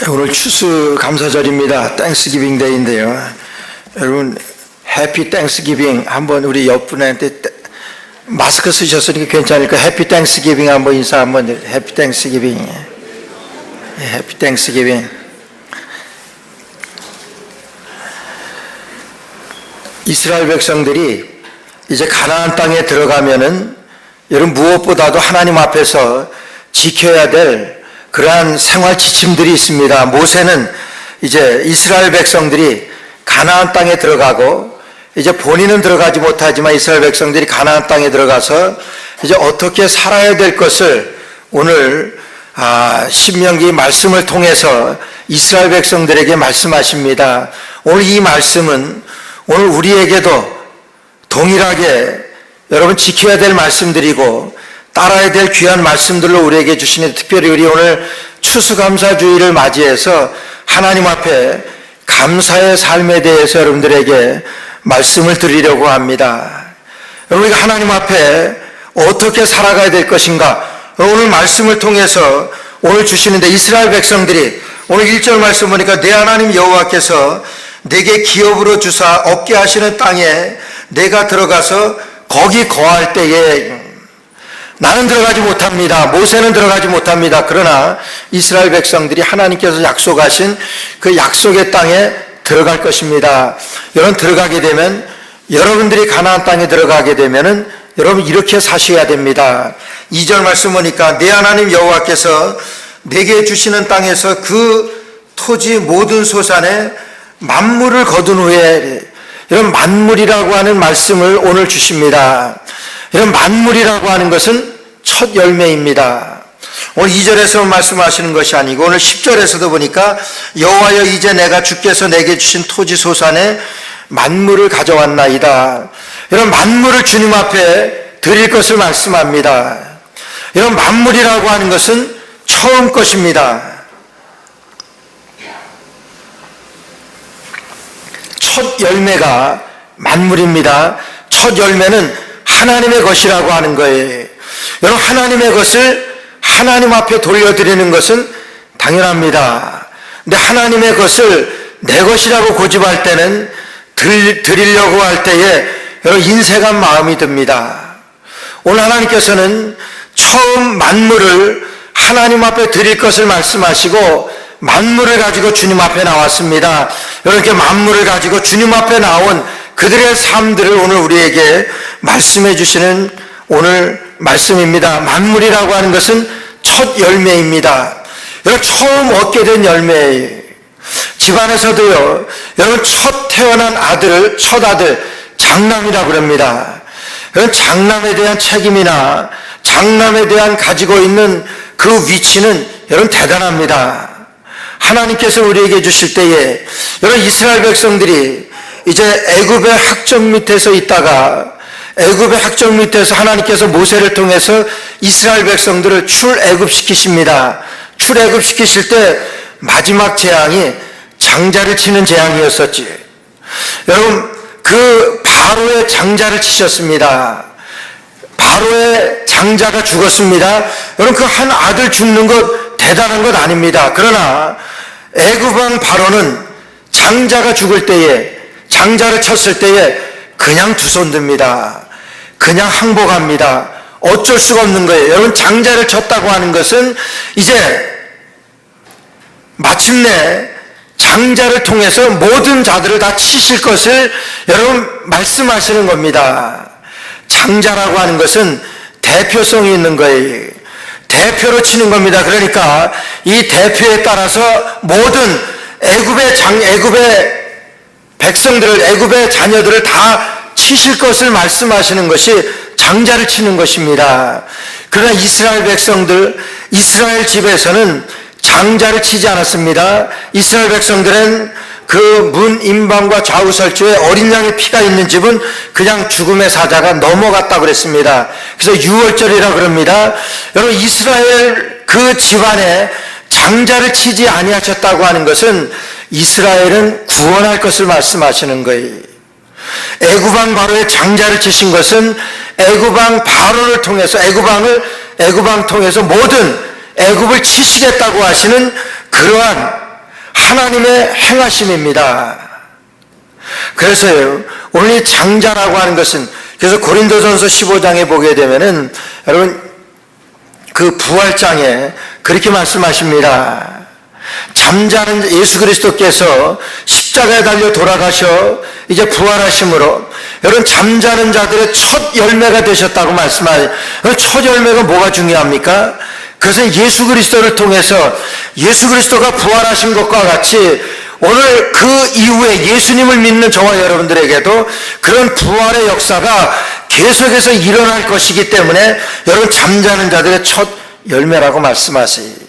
오늘 추수감사절입니다. 땡스기빙 데이인데요. 여러분 해피 땡스기빙 한번 우리 옆분한테 마스크 쓰셨으니까 괜찮을까? 해피 땡스기빙 한번 인사 한번. 해피 땡스기빙. 해피 땡스기빙. 이스라엘 백성들이 이제 가나안 땅에 들어가면은 여러분 무엇보다도 하나님 앞에서 지켜야 될 그러한 생활 지침들이 있습니다. 모세는 이제 이스라엘 백성들이 가나안 땅에 들어가고 이제 본인은 들어가지 못하지만 이스라엘 백성들이 가나안 땅에 들어가서 이제 어떻게 살아야 될 것을 오늘 신명기 말씀을 통해서 이스라엘 백성들에게 말씀하십니다. 오늘 이 말씀은 오늘 우리에게도 동일하게 여러분 지켜야 될 말씀들이고 따라야 될 귀한 말씀들로 우리에게 주시는, 특별히 우리 오늘 추수감사주의를 맞이해서 하나님 앞에 감사의 삶에 대해서 여러분들에게 말씀을 드리려고 합니다. 여러분, 우리가 하나님 앞에 어떻게 살아가야 될 것인가, 오늘 말씀을 통해서 오늘 주시는데, 이스라엘 백성들이 오늘 1절 말씀 보니까 내 하나님 여호와께서 내게 기업으로 주사 얻게 하시는 땅에 내가 들어가서 거기 거할 때에, 나는 들어가지 못합니다. 모세는 들어가지 못합니다. 그러나 이스라엘 백성들이 하나님께서 약속하신 그 약속의 땅에 들어갈 것입니다. 여러분, 들어가게 되면, 여러분들이 가나안 땅에 들어가게 되면은 여러분 이렇게 사셔야 됩니다. 2절 말씀 보니까 내 하나님 여호와께서 내게 주시는 땅에서 그 토지 모든 소산에 만물을 거둔 후에, 이런 만물이라고 하는 말씀을 오늘 주십니다. 이런 만물이라고 하는 것은 첫 열매입니다. 오늘 2절에서 말씀하시는 것이 아니고 오늘 10절에서도 보니까 여호와여 이제 내가 주께서 내게 주신 토지 소산에 만물을 가져왔나이다. 이런 만물을 주님 앞에 드릴 것을 말씀합니다. 이런 만물이라고 하는 것은 처음 것입니다. 첫 열매가 만물입니다. 첫 열매는 하나님의 것이라고 하는 거예요. 여러분, 하나님의 것을 하나님 앞에 돌려드리는 것은 당연합니다. 근데 하나님의 것을 내 것이라고 고집할 때는, 드리려고 할 때에 여러분 인색한 마음이 듭니다. 오늘 하나님께서는 처음 만물을 하나님 앞에 드릴 것을 말씀하시고 만물을 가지고 주님 앞에 나왔습니다. 이렇게 만물을 가지고 주님 앞에 나온 그들의 삶들을 오늘 우리에게 말씀해 주시는 오늘 말씀입니다. 만물이라고 하는 것은 첫 열매입니다. 여러분, 처음 얻게 된 열매예요. 집안에서도요, 여러분 첫 태어난 아들을, 첫 아들, 장남이라고 그럽니다. 여러분, 장남에 대한 책임이나 장남에 대한 가지고 있는 그 위치는 여러분 대단합니다. 하나님께서 우리에게 주실 때에, 여러분 이스라엘 백성들이 이제 애굽의 학정 밑에서 있다가, 애굽의 학정 밑에서 하나님께서 모세를 통해서 이스라엘 백성들을 출애굽시키십니다. 출애굽시키실 때 마지막 재앙이 장자를 치는 재앙이었었지. 여러분, 그 바로의 장자를 치셨습니다. 바로의 장자가 죽었습니다. 여러분, 그 한 아들 죽는 것 대단한 것 아닙니다. 그러나 애굽 왕 바로는 장자가 죽을 때에, 장자를 쳤을 때에 그냥 두 손 듭니다. 그냥 항복합니다. 어쩔 수가 없는 거예요. 여러분, 장자를 쳤다고 하는 것은 이제 마침내 장자를 통해서 모든 자들을 다 치실 것을 여러분 말씀하시는 겁니다. 장자라고 하는 것은 대표성이 있는 거예요. 대표로 치는 겁니다. 그러니까 이 대표에 따라서 모든 애굽의 백성들을, 애굽의 자녀들을 다 치실 것을 말씀하시는 것이 장자를 치는 것입니다. 그러나 이스라엘 백성들, 이스라엘 집에서는 장자를 치지 않았습니다. 이스라엘 백성들은 그 문 임방과 좌우 설주에 어린 양의 피가 있는 집은 그냥 죽음의 사자가 넘어갔다고 그랬습니다. 그래서 유월절이라고 그럽니다. 여러분, 이스라엘 그 집안에 장자를 치지 아니하셨다고 하는 것은 이스라엘은 구원할 것을 말씀하시는 거예요. 애굽왕 바로의 장자를 치신 것은 애굽왕 바로를 통해서, 애굽왕 통해서 모든 애굽을 치시겠다고 하시는 그러한 하나님의 행하심입니다. 그래서요, 오늘 이 장자라고 하는 것은, 그래서 고린도전서 15장에 보게 되면은 여러분 그 부활장에 그렇게 말씀하십니다. 잠자는 예수 그리스도께서 십자가에 달려 돌아가셔 이제 부활하심으로 여러분 잠자는 자들의 첫 열매가 되셨다고 말씀하세요. 첫 열매가 뭐가 중요합니까? 그것은 예수 그리스도를 통해서 예수 그리스도가 부활하신 것과 같이 오늘 그 이후에 예수님을 믿는 저와 여러분들에게도 그런 부활의 역사가 계속해서 일어날 것이기 때문에 여러분 잠자는 자들의 첫 열매라고 말씀하세요.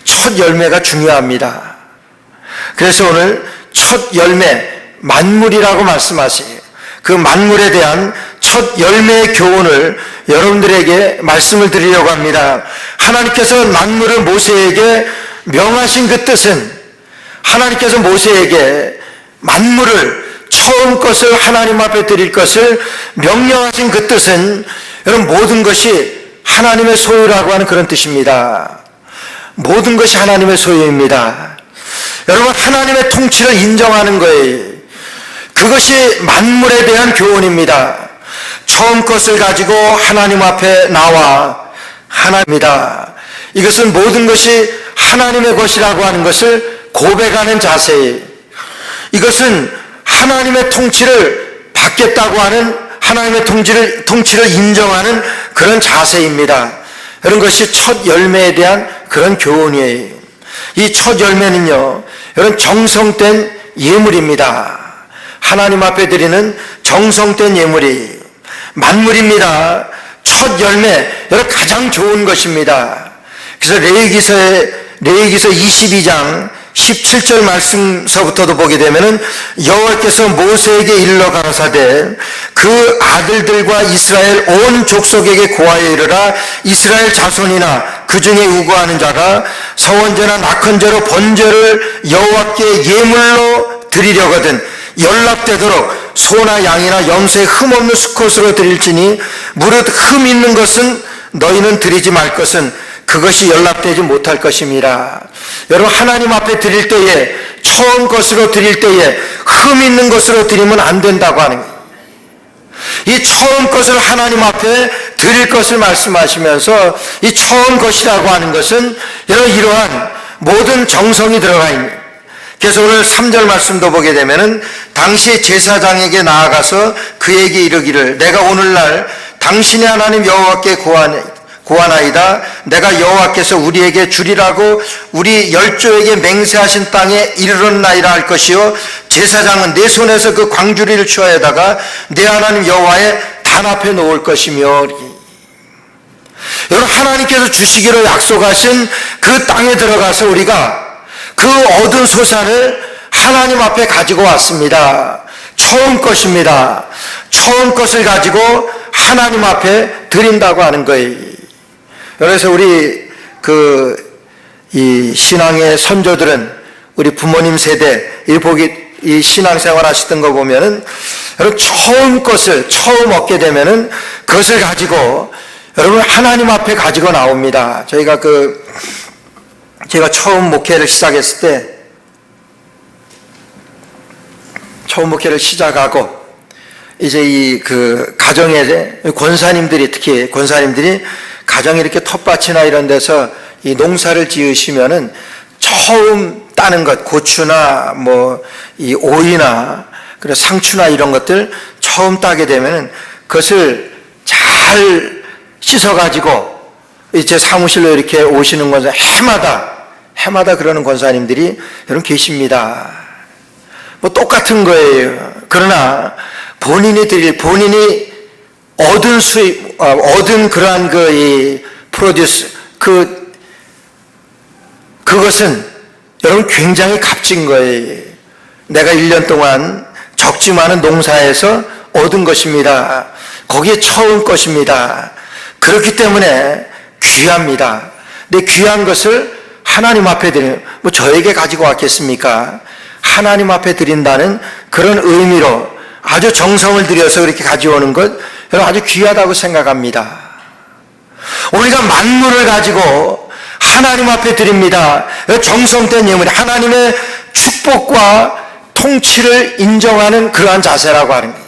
첫 열매가 중요합니다. 그래서 오늘 첫 열매, 만물이라고 말씀하세요. 그 만물에 대한 첫 열매의 교훈을 여러분들에게 말씀을 드리려고 합니다. 하나님께서 만물을 모세에게 명하신 그 뜻은 하나님께서 모세에게 만물을 처음 것을 하나님 앞에 드릴 것을 명령하신 그 뜻은 여러분 모든 것이 하나님의 소유라고 하는 그런 뜻입니다. 모든 것이 하나님의 소유입니다. 여러분 하나님의 통치를 인정하는 거예요. 그것이 만물에 대한 교훈입니다. 처음 것을 가지고 하나님 앞에 나와 하나님이다. 이것은 모든 것이 하나님의 것이라고 하는 것을 고백하는 자세예요. 이것은 하나님의 통치를 받겠다고 하는 하나님의 통치를 인정하는 그런 자세입니다. 그런 것이 첫 열매에 대한 그런 교훈이에요. 이 첫 열매는요, 여러분 정성된 예물입니다. 하나님 앞에 드리는 정성된 예물이 만물입니다. 첫 열매, 여러분 가장 좋은 것입니다. 그래서 레위기서 22장 17절 말씀서부터도 보게 되면은 여호와께서 모세에게 일러 가라사대 그 아들들과 이스라엘 온 족속에게 고하여 이르라. 이스라엘 자손이나 그 중에 우고하는 자가 서원제나 낙헌제로 번제를 여호와께 예물로 드리려거든 연락되도록 소나 양이나 염소의 흠없는 수컷으로 드릴지니 무릇 흠 있는 것은 너희는 드리지 말 것은 그것이 연락되지 못할 것입니다. 여러분 하나님 앞에 드릴 때에 처음 것으로 드릴 때에 흠 있는 것으로 드리면 안 된다고 하는 거예요. 이 처음 것을 하나님 앞에 드릴 것을 말씀하시면서 이 처음 것이라고 하는 것은 여러분 이러한 모든 정성이 들어가 있는 거예요. 그래서 오늘 3절 말씀도 보게 되면은 당시 제사장에게 나아가서 그에게 이르기를 내가 오늘날 당신의 하나님 여호와께 고하나이다. 내가 여호와께서 우리에게 주리라고 우리 열조에게 맹세하신 땅에 이르렀나이다 할 것이요 제사장은 내 손에서 그 광주리를 취하여다가 내 하나님 여호와의 단 앞에 놓을 것이며. 여러분 하나님께서 주시기로 약속하신 그 땅에 들어가서 우리가 그 얻은 소산을 하나님 앞에 가지고 왔습니다. 처음 것입니다. 처음 것을 가지고 하나님 앞에 드린다고 하는 거예요. 그래서 우리 이 신앙의 선조들은 우리 부모님 세대 이 신앙생활 하시던 거 보면은 여러분 처음 것을 처음 얻게 되면은 그것을 가지고 여러분 하나님 앞에 가지고 나옵니다. 제가 처음 목회를 시작했을 때 처음 목회를 시작하고 이제 가정에 권사님들이 특히 권사님들이 가정에 이렇게 텃밭이나 이런 데서 이 농사를 지으시면은 처음 따는 것, 고추나 이 오이나 그리고 상추나 이런 것들 처음 따게 되면은 그것을 잘 씻어가지고 이제 사무실로 이렇게 오시는 권사 해마다 그러는 권사님들이 여러분 계십니다. 똑같은 거예요. 그러나 본인이 얻은 수입, 얻은 그러한 이 프로듀스, 그것은 여러분 굉장히 값진 거예요. 내가 1년 동안 적지만은 농사에서 얻은 것입니다. 거기에 처음 것입니다. 그렇기 때문에 귀합니다. 근데 귀한 것을 하나님 앞에 드리는, 저에게 가지고 왔겠습니까? 하나님 앞에 드린다는 그런 의미로 아주 정성을 들여서 그렇게 가져오는 것, 여러분 아주 귀하다고 생각합니다. 우리가 만물을 가지고 하나님 앞에 드립니다. 정성된 예물이 하나님의 축복과 통치를 인정하는 그러한 자세라고 하는 거예요.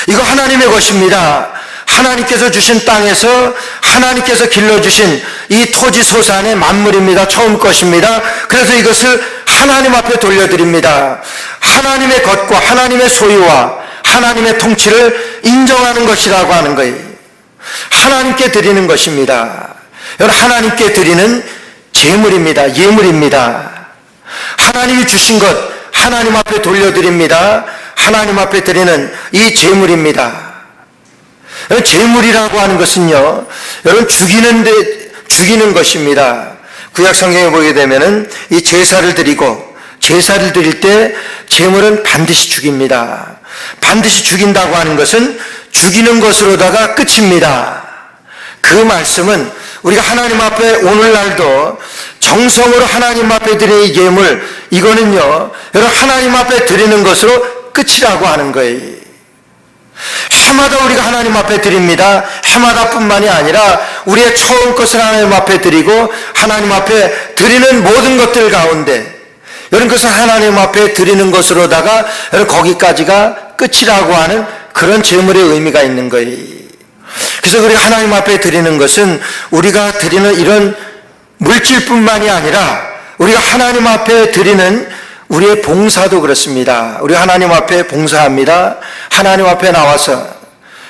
이거 하나님의 것입니다. 하나님께서 주신 땅에서 하나님께서 길러주신 이 토지 소산의 만물입니다. 처음 것입니다. 그래서 이것을 하나님 앞에 돌려드립니다. 하나님의 것과 하나님의 소유와 하나님의 통치를 인정하는 것이라고 하는 거예요. 하나님께 드리는 것입니다. 여러분, 하나님께 드리는 제물입니다. 예물입니다. 하나님이 주신 것 하나님 앞에 돌려드립니다. 하나님 앞에 드리는 이 제물입니다. 제물이라고 하는 것은요, 여러분, 죽이는 것입니다. 구약 성경에 보게 되면은 이 제사를 드릴 때 제물은 반드시 죽입니다. 반드시 죽인다고 하는 것은 죽이는 것으로다가 끝입니다. 그 말씀은 우리가 하나님 앞에 오늘날도 정성으로 하나님 앞에 드리는 예물, 이거는요, 여러분, 하나님 앞에 드리는 것으로 끝이라고 하는 거예요. 해마다 우리가 하나님 앞에 드립니다. 해마다 뿐만이 아니라 우리의 처음 것을 하나님 앞에 드리고 하나님 앞에 드리는 모든 것들 가운데 여러분, 그것을 하나님 앞에 드리는 것으로다가 여러분, 거기까지가 끝이라고 하는 그런 제물의 의미가 있는 거예요. 그래서 우리가 하나님 앞에 드리는 것은 우리가 드리는 이런 물질뿐만이 아니라 우리가 하나님 앞에 드리는 우리의 봉사도 그렇습니다. 우리 하나님 앞에 봉사합니다. 하나님 앞에 나와서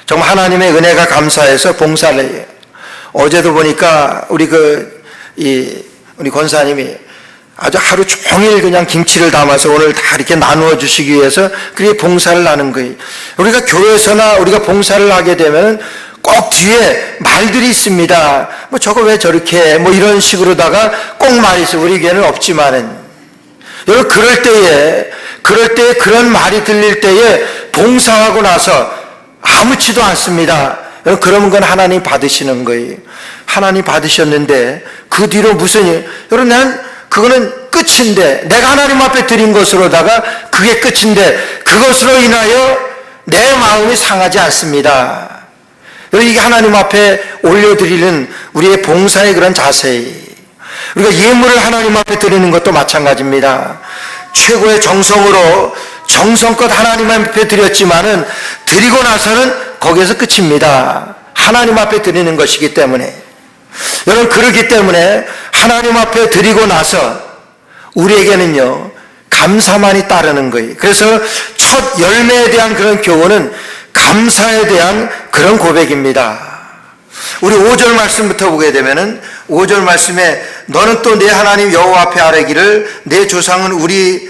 정말 하나님의 은혜가 감사해서 봉사를 해요. 어제도 보니까 우리 권사님이 아주 하루 종일 그냥 김치를 담아서 오늘 다 이렇게 나누어 주시기 위해서 그렇게 봉사를 하는 거예요. 우리가 교회에서나 우리가 봉사를 하게 되면 꼭 뒤에 말들이 있습니다. 뭐 저거 왜 저렇게 해? 뭐 이런 식으로다가 꼭 말이 있어요. 우리 교회는 없지만은. 여러분, 그럴 때에 그런 말이 들릴 때에 봉사하고 나서 아무렇지도 않습니다. 여러분, 그러면 그건 하나님 받으시는 거예요. 하나님 받으셨는데 그 뒤로 무슨 일? 여러분, 그거는 끝인데 내가 하나님 앞에 드린 것으로다가 그게 끝인데 그것으로 인하여 내 마음이 상하지 않습니다. 여러분, 이게 하나님 앞에 올려드리는 우리의 봉사의 그런 자세예요. 우리가 예물을 하나님 앞에 드리는 것도 마찬가지입니다. 최고의 정성으로 정성껏 하나님 앞에 드렸지만은 드리고 나서는 거기에서 끝입니다. 하나님 앞에 드리는 것이기 때문에. 여러분, 그러기 때문에 하나님 앞에 드리고 나서 우리에게는요, 감사만이 따르는 거예요. 그래서 첫 열매에 대한 그런 교훈은 감사에 대한 그런 고백입니다. 우리 5절 말씀부터 보게 되면은 5절 말씀에 너는 또 내 하나님 여호와 앞에 아뢰기를 내 조상은 우리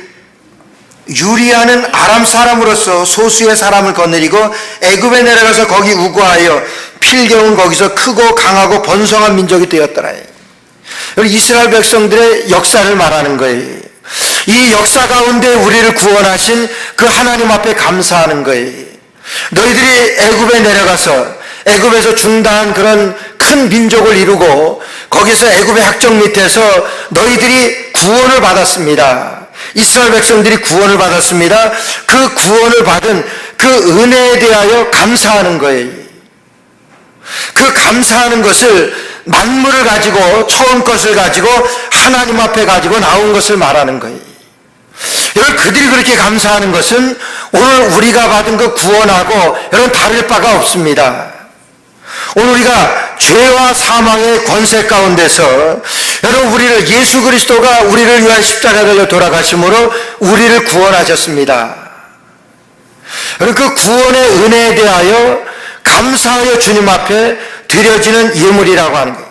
유리하는 아람 사람으로서 소수의 사람을 거느리고 애굽에 내려가서 거기 우거하여 필경은 거기서 크고 강하고 번성한 민족이 되었더라. 여기 이스라엘 백성들의 역사를 말하는 거예요. 이 역사 가운데 우리를 구원하신 그 하나님 앞에 감사하는 거예요. 너희들이 애굽에 내려가서 애굽에서 중다한 그런 큰 민족을 이루고 거기서 애굽의 학적 밑에서 너희들이 구원을 받았습니다. 이스라엘 백성들이 구원을 받았습니다. 그 구원을 받은 그 은혜에 대하여 감사하는 거예요. 그 감사하는 것을 만물을 가지고 처음 것을 가지고 하나님 앞에 가지고 나온 것을 말하는 거예요. 여러분, 그들이 그렇게 감사하는 것은 오늘 우리가 받은 그 구원하고 여러분 다를 바가 없습니다. 오늘 우리가 죄와 사망의 권세 가운데서 여러분 우리를 예수 그리스도가 우리를 위하여 십자가에 달려 돌아가심으로 우리를 구원하셨습니다. 여러분, 그 구원의 은혜에 대하여 감사하여 주님 앞에 드려지는 예물이라고 하는 거예요.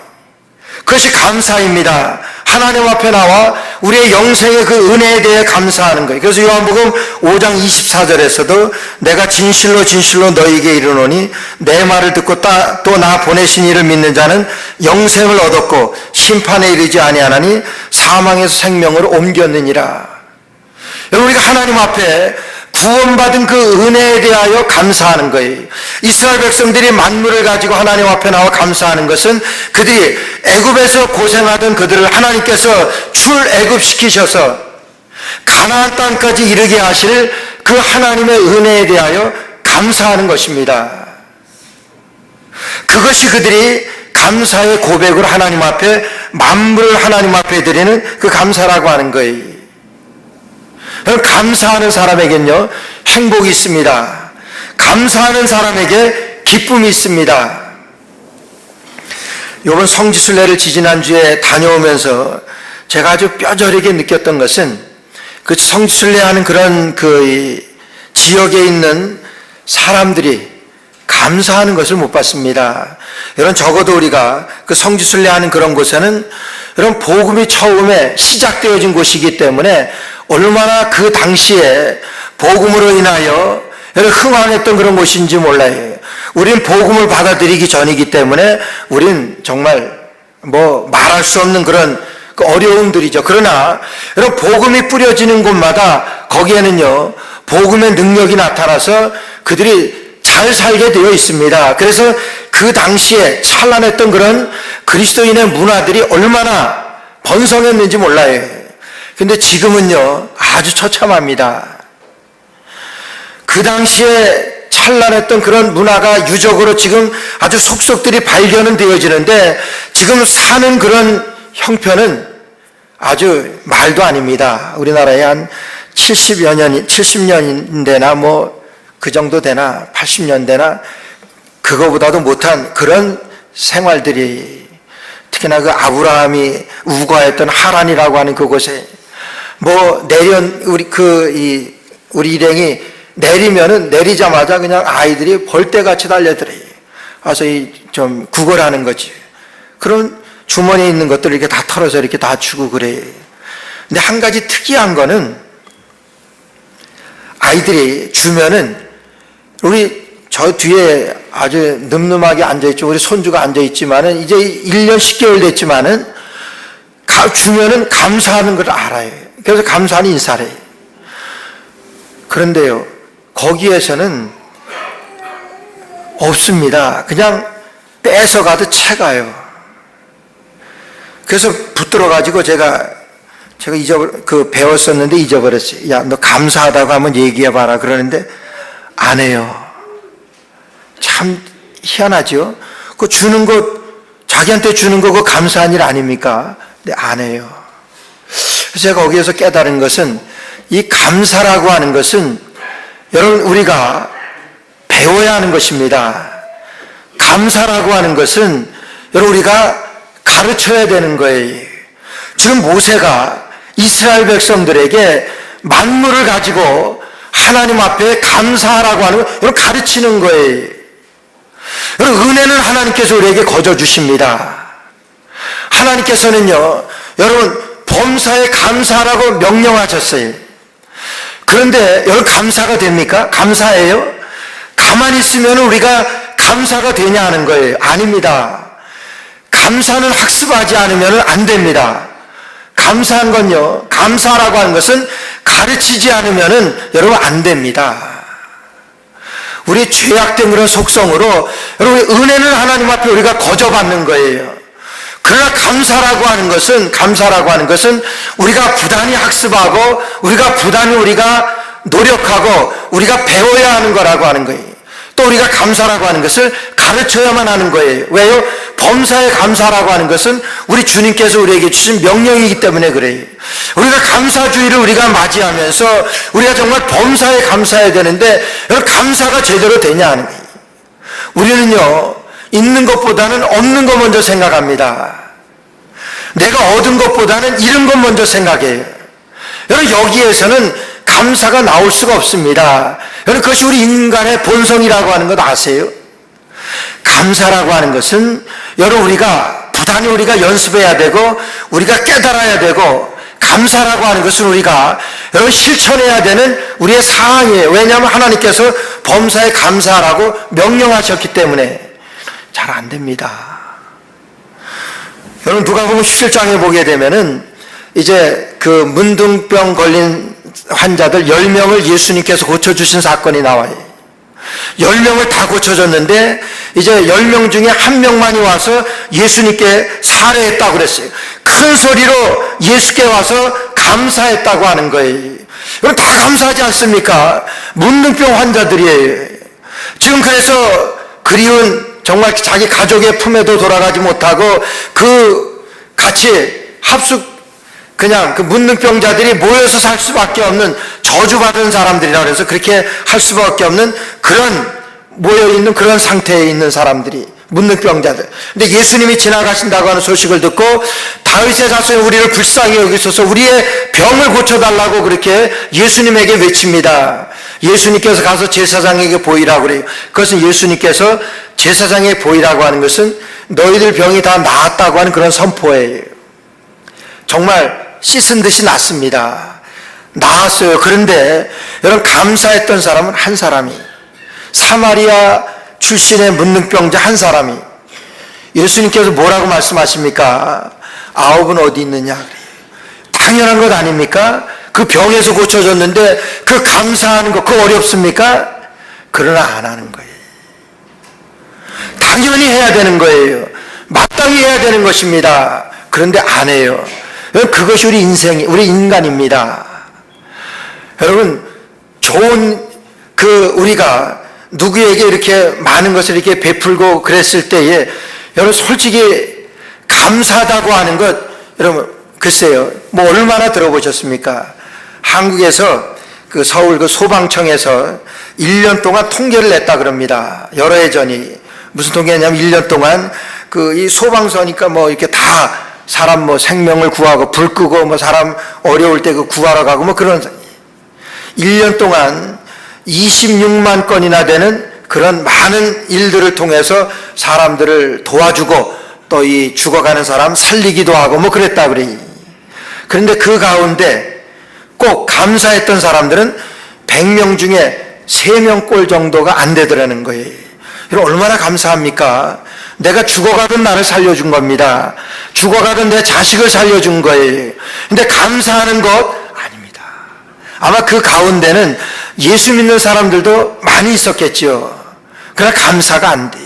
그것이 감사입니다. 하나님 앞에 나와 우리의 영생의 그 은혜에 대해 감사하는 거예요. 그래서 요한복음 5장 24절에서도 내가 진실로 진실로 너희에게 이르노니 내 말을 듣고 또 나 보내신 이를 믿는 자는 영생을 얻었고 심판에 이르지 아니하나니 사망에서 생명으로 옮겼느니라. 여러분, 우리가 하나님 앞에 구원받은 그 은혜에 대하여 감사하는 거예요. 이스라엘 백성들이 만물을 가지고 하나님 앞에 나와 감사하는 것은 그들이 애굽에서 고생하던 그들을 하나님께서 출애굽시키셔서 가나안 땅까지 이르게 하실 그 하나님의 은혜에 대하여 감사하는 것입니다. 그것이 그들이 감사의 고백을 하나님 앞에, 만물을 하나님 앞에 드리는 그 감사라고 하는 거예요. 감사하는 사람에겐요, 행복이 있습니다. 감사하는 사람에게 기쁨이 있습니다. 이번 성지순례를 지지난주에 다녀오면서 제가 아주 뼈저리게 느꼈던 것은 그 성지순례하는 그런 그 지역에 있는 사람들이 감사하는 것을 못 봤습니다. 여러분, 적어도 우리가 그 성지순례하는 그런 곳에는 여러분 복음이 처음에 시작되어진 곳이기 때문에 얼마나 그 당시에 복음으로 인하여 여러분 흥황했던 그런 곳인지 몰라요. 우린 복음을 받아들이기 전이기 때문에 우린 정말 뭐 말할 수 없는 그런 그 어려움들이죠. 그러나 여러분 복음이 뿌려지는 곳마다 거기에는요 복음의 능력이 나타나서 그들이 잘 살게 되어 있습니다. 그래서 그 당시에 찬란했던 그런 그리스도인의 문화들이 얼마나 번성했는지 몰라요. 근데 지금은요 아주 처참합니다. 그 당시에 찬란했던 그런 문화가 유적으로 지금 아주 속속들이 발견은 되어지는데 지금 사는 그런 형편은 아주 말도 아닙니다. 우리나라에 한 70년대나 뭐 그 정도 되나 80년대나 그거보다도 못한 그런 생활들이, 특히나 그 아브라함이 우거했던 하란이라고 하는 그곳에 뭐 우리 일행이 내리면은 내리자마자 그냥 아이들이 벌떼같이 달려들어요. 와서 좀 구걸하는 거지. 그런 주머니에 있는 것들을 이렇게 다 털어서 이렇게 다 주고 그래요. 근데 한 가지 특이한 거는 아이들이 주면은 저 뒤에 아주 늠름하게 앉아있죠. 우리 손주가 앉아있지만은 이제 1년 10개월 됐지만은 주면은 감사하는 걸 알아요. 그래서 감사하는 인사를 해요. 그런데요, 거기에서는 없습니다. 그냥 뺏어가도 채가요. 그래서 붙들어가지고 제가 배웠었는데 잊어버렸어요. 야, 너 감사하다고 한번 얘기해봐라. 그러는데 안 해요. 참 희한하죠? 그 주는 것, 자기한테 주는 거, 그거 감사한 일 아닙니까? 근데 안 해요. 그래서 제가 거기에서 깨달은 것은 이 감사라고 하는 것은 여러분 우리가 배워야 하는 것입니다. 감사라고 하는 것은 여러분 우리가 가르쳐야 되는 거예요. 지금 모세가 이스라엘 백성들에게 만물을 가지고 하나님 앞에 감사하라고 하는 걸 여러분 가르치는 거예요. 여러분 은혜는 하나님께서 우리에게 거저 주십니다. 하나님께서는요 여러분 범사에 감사하라고 명령하셨어요. 그런데 여러분 감사가 됩니까? 감사해요? 가만히 있으면 우리가 감사가 되냐 하는 거예요. 아닙니다. 감사는 학습하지 않으면 안 됩니다. 감사한 건요, 감사라고 하는 것은 가르치지 않으면 여러분 안 됩니다. 우리 죄악된 그런 속성으로 여러분 은혜는 하나님 앞에 우리가 거저받는 거예요. 그러나 감사라고 하는 것은 우리가 부단히 학습하고 우리가 부단히 노력하고 우리가 배워야 하는 거라고 하는 거예요. 또 우리가 감사라고 하는 것을 가르쳐야만 하는 거예요. 왜요? 범사에 감사라고 하는 것은 우리 주님께서 우리에게 주신 명령이기 때문에 그래요. 우리가 감사주의를 우리가 맞이하면서 우리가 정말 범사에 감사해야 되는데 여러분 감사가 제대로 되냐 하는 거예요. 우리는요 있는 것보다는 없는 것 먼저 생각합니다. 내가 얻은 것보다는 잃은 것 먼저 생각해요. 여러분 여기에서는 감사가 나올 수가 없습니다. 여러분 그것이 우리 인간의 본성이라고 하는 것 아세요? 감사라고 하는 것은 여러분 우리가 부단히 우리가 연습해야 되고 우리가 깨달아야 되고 감사라고 하는 것은 우리가 여러분 실천해야 되는 우리의 사항이에요. 왜냐하면 하나님께서 범사에 감사하라고 명령하셨기 때문에 잘 안 됩니다. 여러분 누가복음 17장에 보게 되면은 이제 그 문둥병 걸린 환자들 10명을 예수님께서 고쳐주신 사건이 나와요. 10명을 다 고쳐줬는데 이제 10명 중에 한 명만이 와서 예수님께 살해했다고 그랬어요. 큰 소리로 예수께 와서 감사했다고 하는 거예요. 여러분 다 감사하지 않습니까? 문둥병 환자들이에요. 지금 그래서 그리운 정말 자기 가족의 품에도 돌아가지 못하고 그 같이 그냥 그 문둥병자들이 모여서 살 수밖에 없는 저주받은 사람들이라 그래서 그렇게 할 수밖에 없는 그런 모여있는 그런 상태에 있는 사람들이 문둥병자들. 근데 예수님이 지나가신다고 하는 소식을 듣고 다윗의 자손이 우리를 불쌍히 여기소서 우리의 병을 고쳐달라고 그렇게 예수님에게 외칩니다. 예수님께서 가서 제사장에게 보이라고 그래요. 그것은 예수님께서 제사장에게 보이라고 하는 것은 너희들 병이 다 나았다고 하는 그런 선포예요. 정말 씻은 듯이 낫습니다. 나았어요. 그런데 여러분 감사했던 사람은 한 사람이 사마리아 출신의 문둥병자 한 사람이 예수님께서 뭐라고 말씀하십니까? 9은 어디 있느냐 그래요. 당연한 것 아닙니까? 그 병에서 고쳐졌는데 그 감사하는 거 그거 어렵습니까? 그러나 안 하는 거예요. 당연히 해야 되는 거예요. 마땅히 해야 되는 것입니다. 그런데 안 해요. 그것이 우리 우리 인간입니다. 여러분, 우리가 누구에게 이렇게 많은 것을 이렇게 베풀고 그랬을 때에, 여러분, 솔직히 감사하다고 하는 것, 여러분, 글쎄요, 뭐 얼마나 들어보셨습니까? 한국에서 그 서울 그 소방청에서 1년 동안 통계를 냈다 그럽니다. 여러 해 전이. 무슨 통계냐면 1년 동안 이 소방서니까 뭐 이렇게 다 사람 뭐 생명을 구하고 불 끄고 뭐 사람 어려울 때 그 구하러 가고 뭐 그런 1년 동안 26만 건이나 되는 그런 많은 일들을 통해서 사람들을 도와주고 또 이 죽어가는 사람 살리기도 하고 뭐 그랬다 그래. 그런데 그 가운데 꼭 감사했던 사람들은 100명 중에 3명꼴 정도가 안 되더라는 거예요. 여러분 얼마나 감사합니까? 내가 죽어가던 나를 살려준 겁니다. 죽어가던 내 자식을 살려준 거예요. 근데 감사하는 것 아닙니다. 아마 그 가운데는 예수 믿는 사람들도 많이 있었겠죠. 그러나 감사가 안 돼.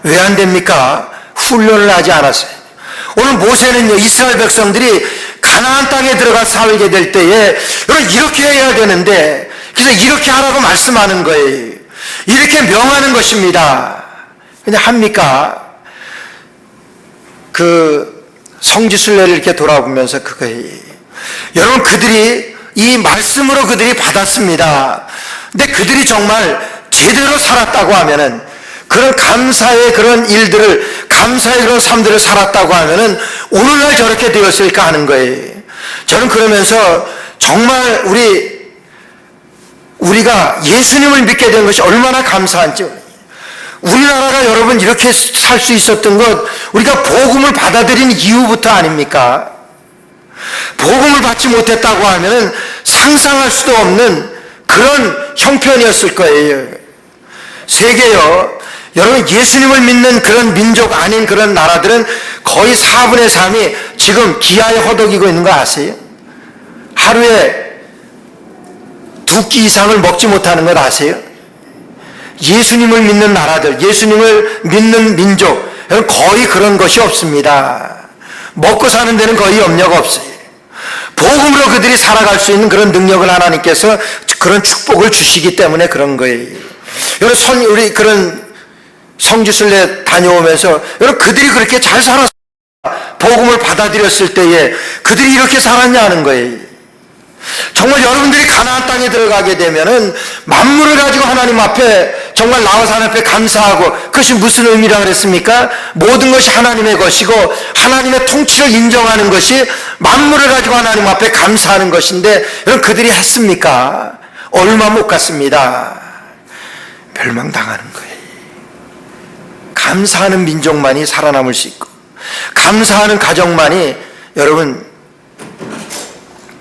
왜 안 됩니까? 훈련을 하지 않았어요. 오늘 모세는요, 이스라엘 백성들이 가나안 땅에 들어가 살게 될 때에 여러분 이렇게 해야 되는데, 그래서 이렇게 하라고 말씀하는 거예요. 이렇게 명하는 것입니다. 근데 합니까? 그 성지순례를 이렇게 돌아보면서 그거예요. 여러분 그들이 이 말씀으로 그들이 받았습니다. 근데 그들이 정말 제대로 살았다고 하면은, 그런 감사의 그런 일들을, 감사의 그런 삶들을 살았다고 하면은 오늘날 저렇게 되었을까 하는 거예요. 저는 그러면서 정말 우리가 예수님을 믿게 된 것이 얼마나 감사한지. 우리나라가 여러분 이렇게 살 수 있었던 것, 우리가 복음을 받아들인 이유부터 아닙니까? 복음을 받지 못했다고 하면 상상할 수도 없는 그런 형편이었을 거예요. 세계요, 여러분 예수님을 믿는 그런 민족 아닌 그런 나라들은 거의 4분의 3이 지금 기아에 허덕이고 있는 거 아세요? 하루에 2끼 이상을 먹지 못하는 것 아세요? 예수님을 믿는 나라들, 예수님을 믿는 민족, 거의 그런 것이 없습니다. 먹고 사는 데는 거의 염려가 없어요. 복음으로 그들이 살아갈 수 있는 그런 능력을 하나님께서 그런 축복을 주시기 때문에 그런 거예요. 여러분, 우리 그런 성지순례 다녀오면서, 여러분, 그들이 그렇게 잘 살았어요. 복음을 받아들였을 때에 그들이 이렇게 살았냐 하는 거예요. 정말 여러분들이 가나안 땅에 들어가게 되면은 만물을 가지고 하나님 앞에 정말 나와서 하나님 앞에 감사하고, 그것이 무슨 의미라 그랬습니까? 모든 것이 하나님의 것이고 하나님의 통치를 인정하는 것이 만물을 가지고 하나님 앞에 감사하는 것인데, 여러분 그들이 했습니까? 얼마 못 갔습니다. 멸망당하는 거예요. 감사하는 민족만이 살아남을 수 있고, 감사하는 가정만이 여러분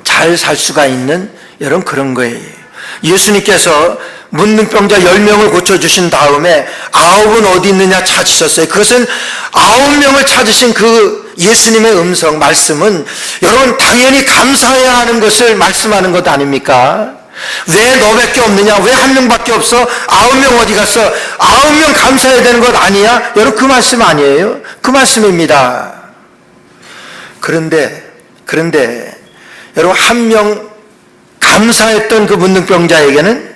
잘 살 수가 있는, 여러분 그런 거예요. 예수님께서 문둥병자 10명을 고쳐주신 다음에 9은 어디 있느냐 찾으셨어요. 그것은 9명을 찾으신 그 예수님의 음성, 말씀은 여러분 당연히 감사해야 하는 것을 말씀하는 것 아닙니까? 왜 너밖에 없느냐? 왜 한 명밖에 없어? 9명 어디 갔어? 9명 감사해야 되는 것 아니야? 여러분 그 말씀 아니에요? 그 말씀입니다. 그런데 여러분 한 명 감사했던 그 문둥병자에게는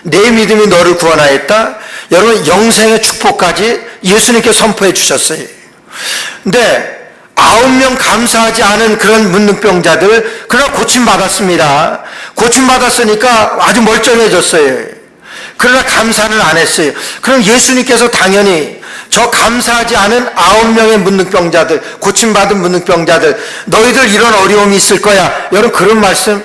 내 믿음이 너를 구원하였다. 여러분 영생의 축복까지 예수님께 선포해 주셨어요. 근데 9명 감사하지 않은 그런 문둥병자들 그러나 고침받았습니다. 고침받았으니까 아주 멀쩡해졌어요. 그러나 감사를 안 했어요. 그럼 예수님께서 당연히 저 감사하지 않은 9명의 문둥병자들, 고침받은 문둥병자들, 너희들 이런 어려움이 있을 거야. 여러분 그런 말씀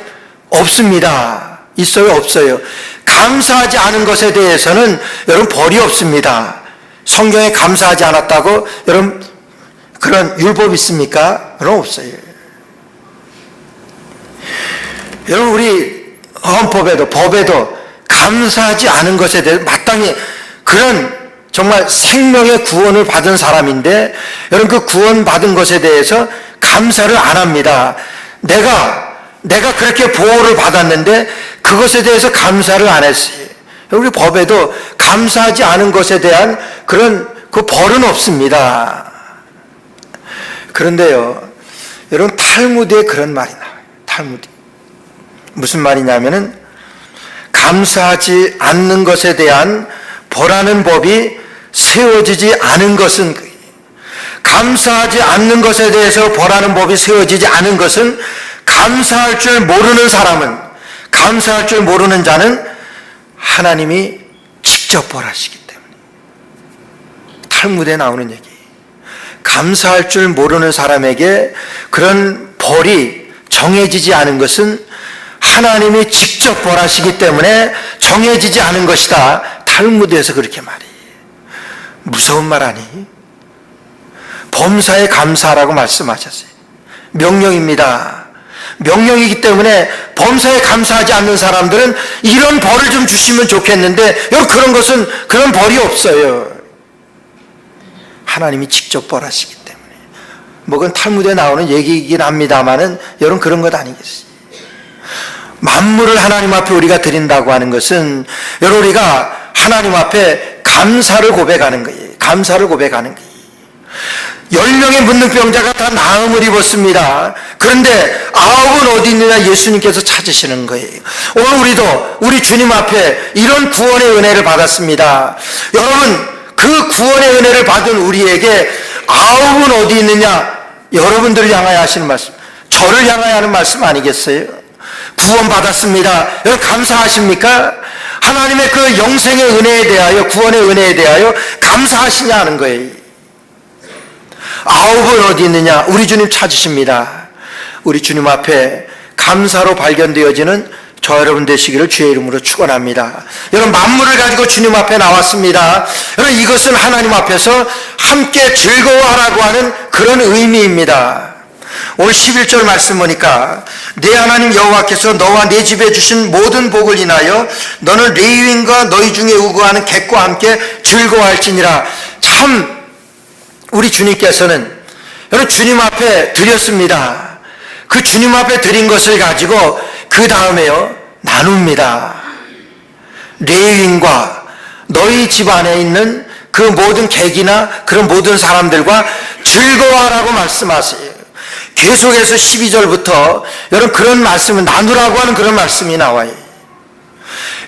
없습니다. 있어요? 없어요? 감사하지 않은 것에 대해서는 여러분 벌이 없습니다. 성경에 감사하지 않았다고 여러분 그런 율법 있습니까? 그런 없어요. 여러분 우리 헌법에도 법에도 감사하지 않은 것에 대해서 마땅히 그런 정말 생명의 구원을 받은 사람인데 여러분 그 구원받은 것에 대해서 감사를 안 합니다. 내가 그렇게 보호를 받았는데 그것에 대해서 감사를 안 했어요. 우리 법에도 감사하지 않은 것에 대한 그런 그 벌은 없습니다. 그런데요, 여러분 탈무드에 그런 말이 나와요. 탈무드. 무슨 말이냐면은 감사하지 않는 것에 대한 벌하는 법이 세워지지 않은 것은 감사하지 않는 것에 대해서 벌하는 법이 세워지지 않은 것은 감사할 줄 모르는 사람은 감사할 줄 모르는 자는 하나님이 직접 벌하시기 때문에 탈무드에 나오는 얘기 감사할 줄 모르는 사람에게 그런 벌이 정해지지 않은 것은 하나님이 직접 벌하시기 때문에 정해지지 않은 것이다. 탈무드에서 그렇게 말해. 무서운 말 아니? 범사에 감사하라고 말씀하셨어요. 명령입니다. 명령이기 때문에 범사에 감사하지 않는 사람들은 이런 벌을 좀 주시면 좋겠는데 여러분 그런 것은 그런 벌이 없어요. 하나님이 직접 벌하시기 때문에 뭐 그건 탈무드에 나오는 얘기이긴 합니다만은 여러분 그런 것 아니겠어요. 만물을 하나님 앞에 우리가 드린다고 하는 것은 여러분 우리가 하나님 앞에 감사를 고백하는 거예요. 감사를 고백하는 거예요. 10명의 문둥병자가 다 나음을 입었습니다. 그런데 9은 어디 있느냐 예수님께서 찾으시는 거예요. 오늘 우리도 우리 주님 앞에 이런 구원의 은혜를 받았습니다. 여러분 그 구원의 은혜를 받은 우리에게 9은 어디 있느냐 여러분들을 향하여 하시는 말씀, 저를 향하여 하는 말씀 아니겠어요? 구원 받았습니다. 여러분 감사하십니까? 하나님의 그 영생의 은혜에 대하여 구원의 은혜에 대하여 감사하시냐 하는 거예요. 9은 어디 있느냐? 우리 주님 찾으십니다. 우리 주님 앞에 감사로 발견되어지는 저 여러분 되시기를 주의 이름으로 축원합니다. 여러분 만물을 가지고 주님 앞에 나왔습니다. 여러분 이것은 하나님 앞에서 함께 즐거워하라고 하는 그런 의미입니다. 오늘 11절 말씀 보니까 내 하나님 여호와께서 너와 내 집에 주신 모든 복을 인하여 너는 레위인과 너희 중에 우거하는 객과 함께 즐거워할지니라. 참 우리 주님께서는 여러분 주님 앞에 드렸습니다. 그 주님 앞에 드린 것을 가지고 그 다음에요 나눕니다. 레위인과 너희 집 안에 있는 그 모든 객이나 그런 모든 사람들과 즐거워하라고 말씀하세요. 계속해서 12절부터 여러분 그런 말씀을 나누라고 하는 그런 말씀이 나와요.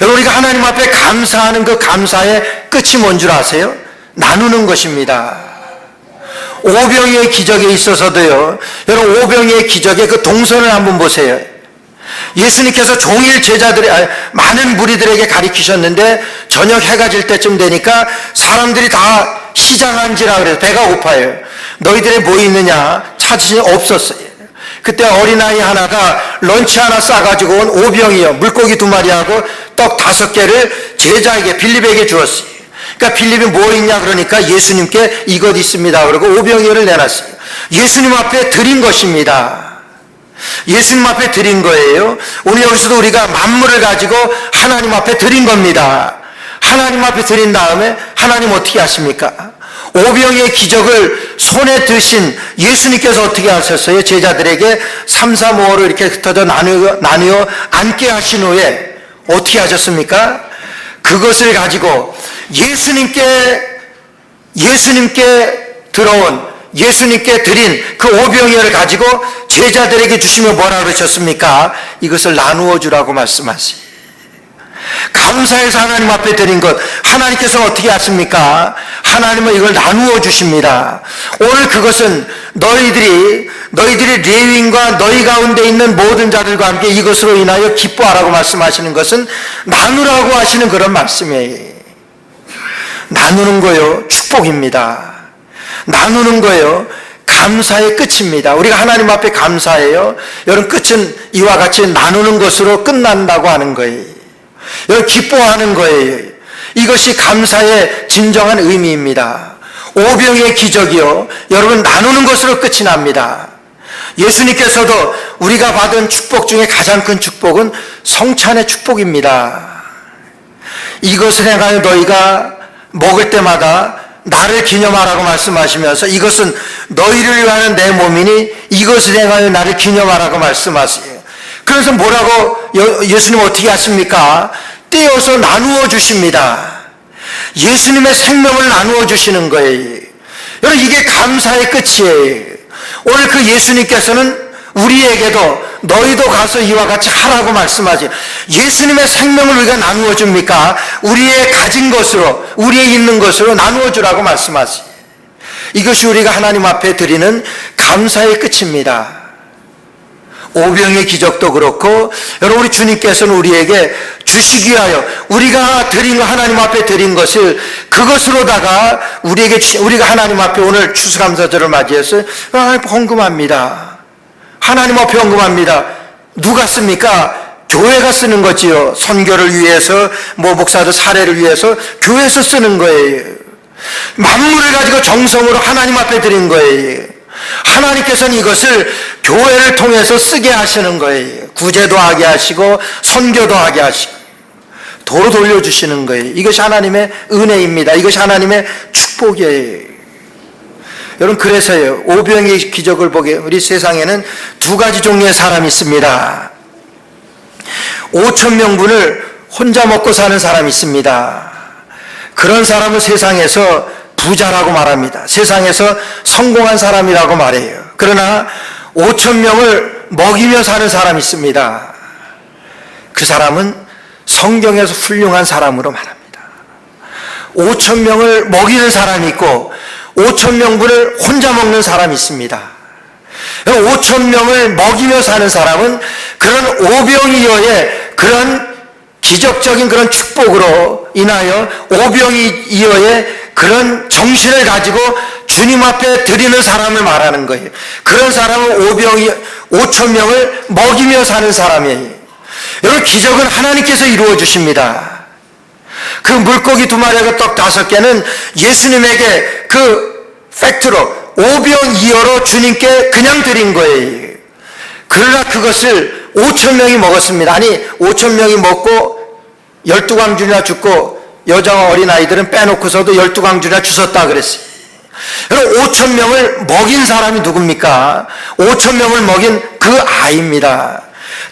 여러분 우리가 하나님 앞에 감사하는 그 감사의 끝이 뭔 줄 아세요? 나누는 것입니다. 오병이의 기적에 있어서도요, 여러분 오병이의 기적의 그 동선을 한번 보세요. 예수님께서 종일 많은 무리들에게 가르치셨는데 저녁 해가 질 때쯤 되니까 사람들이 다 시장한지라 그래서 배가 고파요. 너희들이 뭐 있느냐 찾으시니 없었어요. 그때 어린아이 하나가 런치 하나 싸가지고 온 오병이요 물고기 2마리하고 떡 5개를 제자에게 빌립에게 주었어요. 그러니까 빌립이 뭐 있냐 그러니까 예수님께 이것 있습니다 그러고 오병이어를 내놨어요. 예수님 앞에 드린 것입니다. 예수님 앞에 드린 거예요. 오늘 여기서도 우리가 만물을 가지고 하나님 앞에 드린 겁니다. 하나님 앞에 드린 다음에 하나님 어떻게 하십니까? 오병이의 기적을 손에 드신 예수님께서 어떻게 하셨어요? 제자들에게 3, 4, 5를 이렇게 흩어져 나누어 앉게 하신 후에 어떻게 하셨습니까? 그것을 가지고 예수님께 드린 그 오병이어를 가지고 제자들에게 주시며 뭐라 그러셨습니까? 이것을 나누어 주라고 말씀하세요. 감사해서 하나님 앞에 드린 것, 하나님께서 어떻게 하십니까? 하나님은 이걸 나누어 주십니다. 오늘 그것은 너희들이 레위인과 너희 가운데 있는 모든 자들과 함께 이것으로 인하여 기뻐하라고 말씀하시는 것은 나누라고 하시는 그런 말씀이에요. 나누는 거요, 축복입니다. 나누는 거요, 감사의 끝입니다. 우리가 하나님 앞에 감사해요. 여러분, 끝은 이와 같이 나누는 것으로 끝난다고 하는 거예요. 여러분, 기뻐하는 거예요. 이것이 감사의 진정한 의미입니다. 오병의 기적이요, 여러분, 나누는 것으로 끝이 납니다. 예수님께서도 우리가 받은 축복 중에 가장 큰 축복은 성찬의 축복입니다. 이것을 행하여 너희가 먹을 때마다 나를 기념하라고 말씀하시면서 이것은 너희를 위하여 내 몸이니 이것을 행하여 나를 기념하라고 말씀하세요. 그래서 뭐라고 예수님 어떻게 하십니까? 떼어서 나누어 주십니다. 예수님의 생명을 나누어 주시는 거예요. 여러분, 이게 감사의 끝이에요. 오늘 그 예수님께서는 우리에게도 너희도 가서 이와 같이 하라고 말씀하지. 예수님의 생명을 우리가 나누어 줍니까? 우리의 가진 것으로, 우리의 있는 것으로 나누어 주라고 말씀하지. 이것이 우리가 하나님 앞에 드리는 감사의 끝입니다. 오병의 기적도 그렇고, 여러분, 우리 주님께서는 우리에게 주시기 위하여 우리가 드린 거, 하나님 앞에 드린 것을 그것으로다가 우리가 하나님 앞에 오늘 추수감사절을 맞이해서 헌금합니다. 하나님 앞에 헌금합니다. 누가 씁니까? 교회가 쓰는 거지요. 선교를 위해서, 목사들 사례를 위해서 교회에서 쓰는 거예요. 만물을 가지고 정성으로 하나님 앞에 드린 거예요. 하나님께서는 이것을 교회를 통해서 쓰게 하시는 거예요. 구제도 하게 하시고 선교도 하게 하시고 도로 돌려주시는 거예요. 이것이 하나님의 은혜입니다. 이것이 하나님의 축복이에요. 여러분, 그래서요, 오병의 기적을 보게 우리 세상에는 두 가지 종류의 사람이 있습니다. 5,000명분을 혼자 먹고 사는 사람이 있습니다. 그런 사람은 세상에서 부자라고 말합니다. 세상에서 성공한 사람이라고 말해요. 그러나 5,000명을 먹이며 사는 사람이 있습니다. 그 사람은 성경에서 훌륭한 사람으로 말합니다. 5,000명을 먹이는 사람이 있고 5,000명분을 혼자 먹는 사람이 있습니다. 5,000명을 먹이며 사는 사람은 그런 오병이어의 그런 기적적인 그런 축복으로 인하여 오병이어의 그런 정신을 가지고 주님 앞에 드리는 사람을 말하는 거예요. 그런 사람은 5,000명을 먹이며 사는 사람이에요. 여러분, 기적은 하나님께서 이루어 주십니다. 그 물고기 2마리하고 떡 5개는 예수님에게 그 팩트로 오병이어로 주님께 그냥 드린 거예요. 그러나 그것을 5,000명이 먹었습니다. 아니, 5,000명이 먹고 12광주나 죽고 여자와 어린아이들은 빼놓고서도 12광주나 주셨다 그랬어요. 여러분, 5,000명을 먹인 사람이 누굽니까? 5,000명을 먹인 그 아이입니다.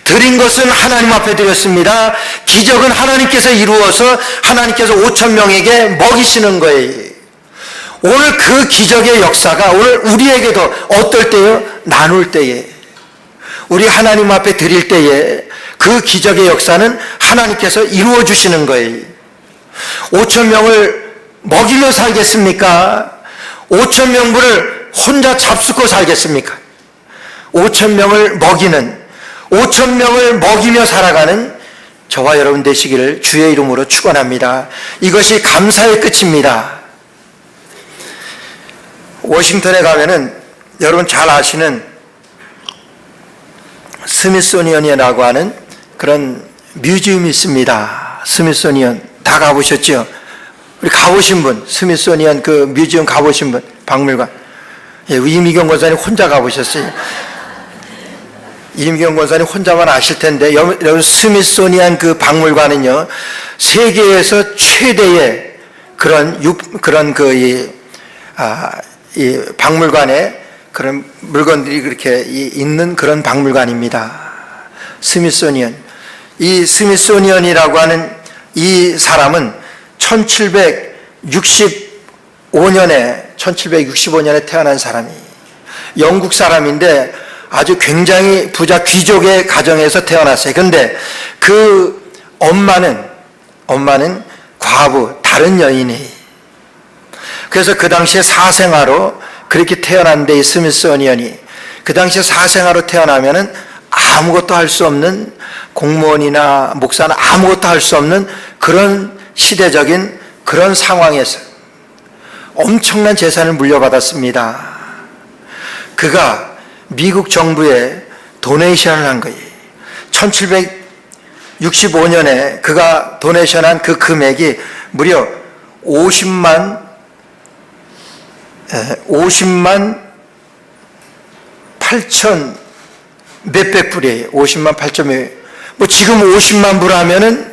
드린 것은 하나님 앞에 드렸습니다. 기적은 하나님께서 이루어서 하나님께서 5,000명에게 먹이시는 거예요. 오늘 그 기적의 역사가 오늘 우리에게도 어떨 때요? 나눌 때에, 우리 하나님 앞에 드릴 때에 그 기적의 역사는 하나님께서 이루어 주시는 거예요. 5,000명을 먹이며 살겠습니까? 5,000명분을 혼자 잡수고 살겠습니까? 5,000명을 먹이는, 5,000명을 먹이며 살아가는 저와 여러분 되시기를 주의 이름으로 축원합니다. 이것이 감사의 끝입니다. 워싱턴에 가면은 여러분 잘 아시는 스미소니언이라고 하는 그런 뮤지엄이 있습니다. 스미소니언 다 가보셨죠? 우리 가보신 분, 스미소니언 그 뮤지엄 가보신 분, 박물관. 예, 이미경 권사님 혼자 가보셨어요. 이미경 권사님 혼자만 아실 텐데, 여러분 스미소니언 그 박물관은요, 세계에서 최대의 이 박물관에 그런 물건들이 그렇게 있는 그런 박물관입니다. 스미소니언. 이 스미소니언이라고 하는 이 사람은 1765년에 태어난 사람이, 영국 사람인데 아주 굉장히 부자 귀족의 가정에서 태어났어요. 그런데 그 엄마는 엄마는 과부, 다른 여인이. 그래서 그 당시에 사생아로 그렇게 태어난 데 스미소니언이 그 당시에 사생아로 태어나면은 아무것도 할 수 없는, 공무원이나 목사는 아무것도 할 수 없는 그런 시대적인 그런 상황에서 엄청난 재산을 물려받았습니다. 그가 미국 정부에 도네이션을 한 거예요. 1765년에 그가 도네이션한 그 금액이 무려 50만 8천 몇백 불이에요. 50만 8천 몇. 뭐 지금 50만 불 하면은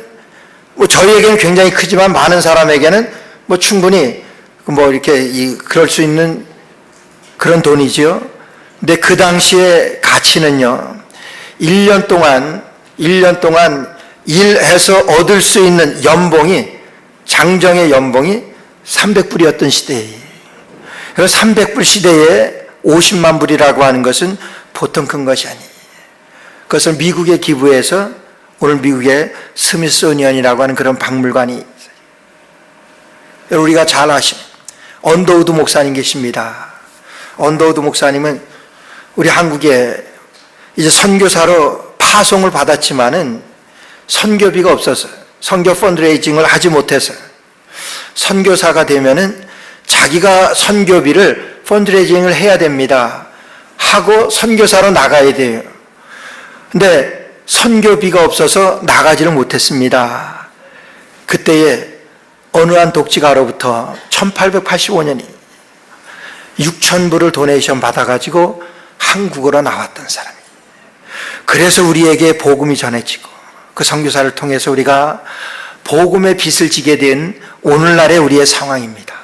뭐 저희에게는 굉장히 크지만 많은 사람에게는 뭐 충분히 뭐 이렇게 그럴 수 있는 그런 돈이지요. 근데 그 당시의 가치는요, 1년 동안 일해서 얻을 수 있는 연봉이, 장정의 연봉이 300불이었던 시대예요. 그래서 300불 시대에 50만 불이라고 하는 것은 보통 큰 것이 아니에요. 그것을 미국에 기부해서 오늘 미국에 스미소니언이라고 하는 그런 박물관이 있어요. 우리가 잘 아시는 언더우드 목사님 계십니다. 언더우드 목사님은 우리 한국에 이제 선교사로 파송을 받았지만은 선교비가 없어서, 선교 펀드레이징을 하지 못해서 선교사가 되면은 자기가 선교비를 펀드레이징을 해야 됩니다. 하고 선교사로 나가야 돼요. 근데 선교비가 없어서 나가지를 못했습니다. 그때에 어느 한 독지가로부터 1885년이 6,000불을 도네이션 받아가지고 한국으로 나왔던 사람이에요. 그래서 우리에게 복음이 전해지고 그 선교사를 통해서 우리가 복음의 빚을 지게 된 오늘날의 우리의 상황입니다.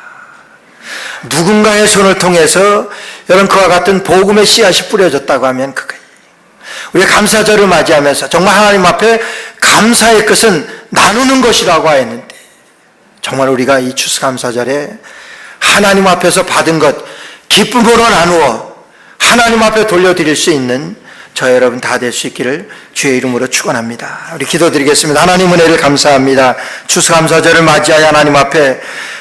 누군가의 손을 통해서 여러분 그와 같은 복음의 씨앗이 뿌려졌다고 하면 그거예요. 우리가 감사절을 맞이하면서 정말 하나님 앞에 감사의 끝은 나누는 것이라고 하였는데, 정말 우리가 이 추수감사절에 하나님 앞에서 받은 것 기쁨으로 나누어 하나님 앞에 돌려드릴 수 있는 저 여러분 다 될 수 있기를 주의 이름으로 축원합니다. 우리 기도드리겠습니다. 하나님 은혜를 감사합니다. 추수감사절을 맞이하여 하나님 앞에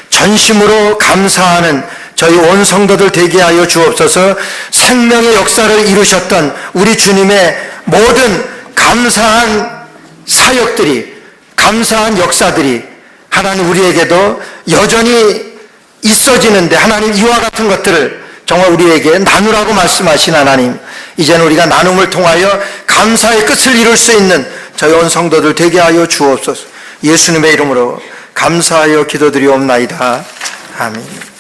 전심으로 감사하는 저희 온 성도들 되게 하여 주옵소서. 생명의 역사를 이루셨던 우리 주님의 모든 감사한 사역들이, 감사한 역사들이 하나님 우리에게도 여전히 있어지는데, 하나님 이와 같은 것들을 정말 우리에게 나누라고 말씀하신 하나님, 이제는 우리가 나눔을 통하여 감사의 끝을 이룰 수 있는 저희 온 성도들 되게 하여 주옵소서. 예수님의 이름으로 감사하여 기도드리옵나이다. 아멘.